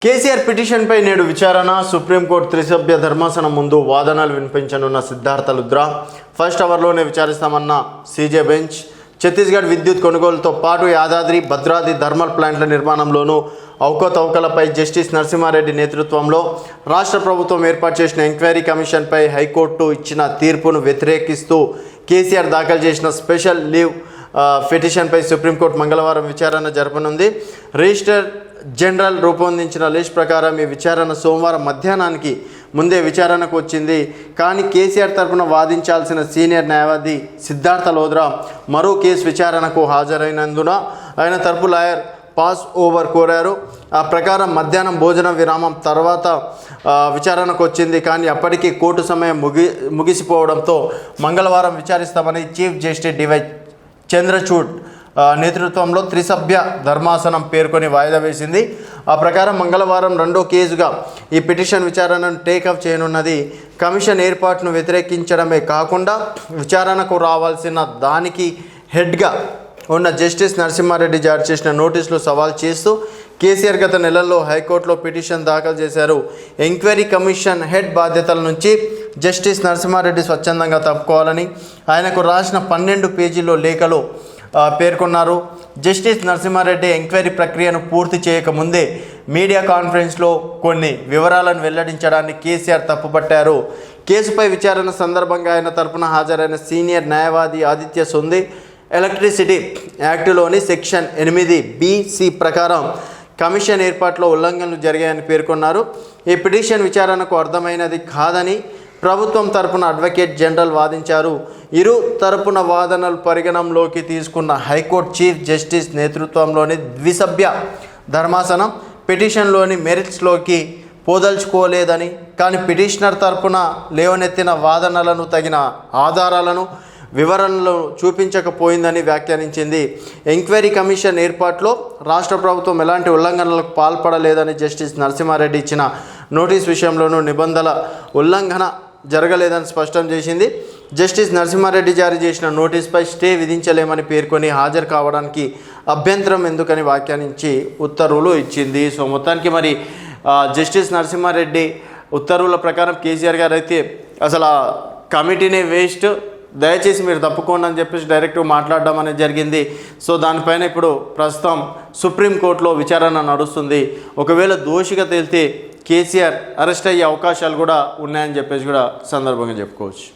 కేసీఆర్ పిటిషన్పై నేడు విచారణ. సుప్రీంకోర్టు త్రిసభ్య ధర్మాసనం ముందు వాదనలు వినిపించనున్న సిద్ధార్థ లుద్రా. ఫస్ట్ అవర్లోనే విచారిస్తామన్న సీజే బెంచ్. ఛత్తీస్గఢ్ విద్యుత్ కొనుగోలుతో పాటు యాదాద్రి భద్రాద్రి థర్మల్ ప్లాంట్ల నిర్మాణంలోనూ అవకతవకలపై జస్టిస్ నరసింహారెడ్డి నేతృత్వంలో రాష్ట్ర ప్రభుత్వం ఏర్పాటు చేసిన ఎంక్వైరీ కమిషన్పై హైకోర్టు ఇచ్చిన తీర్పును వ్యతిరేకిస్తూ కేసీఆర్ దాఖలు చేసిన స్పెషల్ లీవ్ పిటిషన్పై సుప్రీంకోర్టు మంగళవారం విచారణ జరపనుంది. రిజిస్టర్ జనరల్ రూపొందించిన లిస్ట్ ప్రకారం ఈ విచారణ సోమవారం మధ్యాహ్నానికి ముందే విచారణకు వచ్చింది. కానీ కేసీఆర్ తరఫున వాదించాల్సిన సీనియర్ న్యాయవాది సిద్ధార్థ లుద్రా మరో కేసు విచారణకు హాజరైనందున ఆయన తరపు లాయర్ పాస్ ఓవర్ కోరారు. ఆ ప్రకారం మధ్యాహ్నం భోజన విరామం తర్వాత విచారణకు వచ్చింది. కానీ అప్పటికీ కోర్టు సమయం ముగిసిపోవడంతో మంగళవారం విచారిస్తామని చీఫ్ జస్టిస్ డివై చంద్రచూడ్ నేతృత్వంలో త్రిసభ్య ధర్మాసనం పేర్కొని వాయిదా వేసింది. ఆ ప్రకారం మంగళవారం రెండో కేసుగా ఈ పిటిషన్ విచారణను టేకప్ చేయనున్నది. కమిషన్ ఏర్పాటును వ్యతిరేకించడమే కాకుండా విచారణకు రావాల్సిన దానికి హెడ్గా ఉన్న జస్టిస్ నరసింహారెడ్డి జారీ చేసిన నోటీసులు సవాల్ చేస్తూ కేసీఆర్ గత నెలల్లో హైకోర్టులో పిటిషన్ దాఖలు చేశారు. ఎంక్వైరీ కమిషన్ హెడ్ బాధ్యతల నుంచి జస్టిస్ నరసింహారెడ్డి స్వచ్ఛందంగా తప్పుకోవాలని ఆయనకు రాసిన 12 పేజీల్లో లేఖలో పేర్కొన్నారు. జస్టిస్ నరసింహారెడ్డి ఎంక్వైరీ ప్రక్రియను పూర్తి చేయకముందే మీడియా కాన్ఫరెన్స్లో కొన్ని వివరాలను వెల్లడించడాన్ని కేసీఆర్ తప్పుపట్టారు. కేసుపై విచారణ సందర్భంగా ఆయన తరపున హాజరైన సీనియర్ న్యాయవాది ఆదిత్య సొంది ఎలక్ట్రిసిటీ యాక్టులోని సెక్షన్ 8(b)(c) ప్రకారం కమిషన్ ఏర్పాట్లో ఉల్లంఘనలు జరిగాయని పేర్కొన్నారు. ఈ పిటిషన్ విచారణకు అర్థమైనది కాదని ప్రభుత్వం తరపున అడ్వకేట్ జనరల్ వాదించారు. ఇరు తరపున వాదనలు పరిగణంలోకి తీసుకున్న హైకోర్టు చీఫ్ జస్టిస్ నేతృత్వంలోని ద్విసభ్య ధర్మాసనం పిటిషన్లోని మెరిట్స్లోకి పోదల్చుకోలేదని, కానీ పిటిషనర్ తరపున లేవనెత్తిన వాదనలను తగిన ఆధారాలను వివరణలు చూపించకపోయిందని వ్యాఖ్యానించింది. ఎంక్వైరీ కమిషన్ ఏర్పాటులో రాష్ట్ర ప్రభుత్వం ఎలాంటి ఉల్లంఘనలకు పాల్పడలేదని జస్టిస్ నరసింహారెడ్డి ఇచ్చిన నోటీస్ విషయంలోనూ నిబంధనల ఉల్లంఘన జరగలేదని స్పష్టం చేసింది. జస్టిస్ నరసింహారెడ్డి జారీ చేసిన నోటీస్పై స్టే విధించలేమని పేర్కొని హాజరు కావడానికి అభ్యంతరం ఎందుకని వ్యాఖ్యానించి ఉత్తర్వులు ఇచ్చింది. సో మొత్తానికి మరి జస్టిస్ నరసింహారెడ్డి ఉత్తర్వుల ప్రకారం కేసీఆర్ గారు అయితే అసలు ఆ కమిటీనే వేస్ట్, దయచేసి మీరు తప్పుకోండి అని చెప్పేసి డైరెక్ట్గా మాట్లాడడం అనేది జరిగింది. సో దానిపైన ఇప్పుడు ప్రస్తుతం సుప్రీంకోర్టులో విచారణ నడుస్తుంది. ఒకవేళ దోషిగా తేలితే కేసీఆర్ అరెస్ట్ అయ్యే అవకాశాలు కూడా ఉన్నాయని చెప్పేసి కూడా సందర్భంగా చెప్పుకోవచ్చు.